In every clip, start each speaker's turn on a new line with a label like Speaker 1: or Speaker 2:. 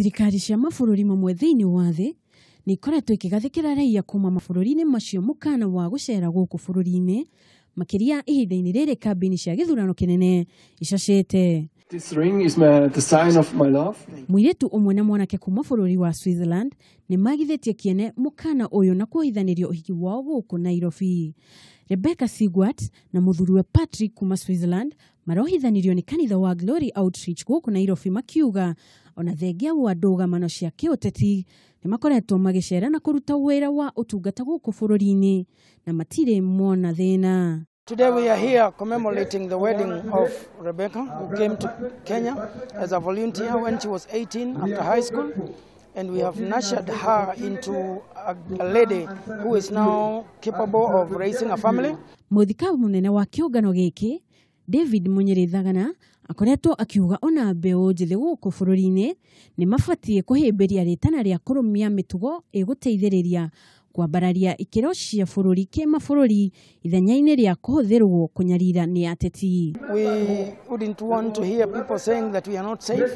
Speaker 1: Thirikari cia mabũrũri mamwe thĩinĩ wa thĩ nĩ ikoretwo ikigathĩkĩra raia kuma mabũrũri-inĩ macio mũkana wa gũcera gũkũ bũrũri-inĩ makĩria ihinda-inĩ rĩrĩ kambĩini cia gĩthurano kĩnene icacĩte.
Speaker 2: This ring is the sign of my love.
Speaker 1: Mũirĩtu ũmwe na mwanake kuma bũrũri wa Switzerland nĩ magithĩtie kĩene mũkana ũyũ na kuohithanĩrio ũhiki wao gũkũ Nairobi. Rebecca Sigwart na mũthuriwe Patrick kuma Switzerland marohithanirio nĩ kanitha wa Glory Outreach gũkũ Nairobi makiuga ona thengia wa ndũgamano cia kĩũteti nĩ makoretwo magĩcera na kũruta wĩra wa ũtungata gũkũ bũrũri-inĩ na matirĩ mona thĩna.
Speaker 3: Today we are here commemorating the wedding of Rebecca, who came to Kenya as a volunteer when she was 18 after high school, and we have nurtured her into a lady who is now capable of raising a family.
Speaker 1: Mũthikabu mũnene wa kĩũngano gĩkĩ David Munyirithagana akoretwo akiuga ona mbeũ njĩthĩ gũkũ bũrũri-inĩ nĩ mabatie kũhĩmbĩria rĩtana rĩa kũrũmia mĩtugo ĩgũteithĩrĩria kwambararia ikĩro cia bũrũri kĩmabũrũri ithenya-inĩ rĩa kũhũthĩrwo kũnyarira nĩ ateti.
Speaker 3: We wouldn't want to hear people saying that we are not safe.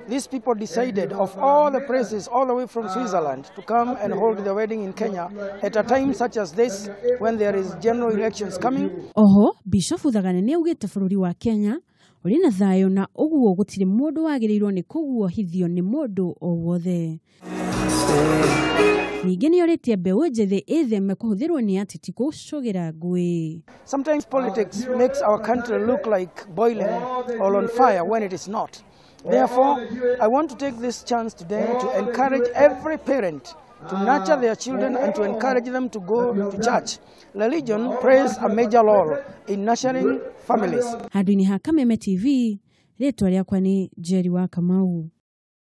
Speaker 3: These people decided of all the places all the way from Switzerland to come and hold their wedding in Kenya at a time such as this when there is general elections coming.
Speaker 1: Oho, Bishop Thagane nĩ augĩte bũrũri wa Kenya ũrĩ na thayũ na ũguo gũtirĩ mũndũ wagĩrĩirwo nĩ kũguohithio nĩ mũndũ o wothe. Ningĩ nĩ orĩtie mbeũ njĩthĩ ĩtheme kũhũthĩrwo nĩ ateti gũcũgĩra ngũĩ.
Speaker 3: Sometimes politics makes our country look like boiling or on fire when it is not. Therefore, I want to take this chance today to encourage every parent to nurture their children and to encourage them to go to church. Religion plays a major role in nurturing families.
Speaker 1: Handũ-inĩ ha Kameme TV, rĩtwa rĩakwa nĩ Jerry wa Kamau.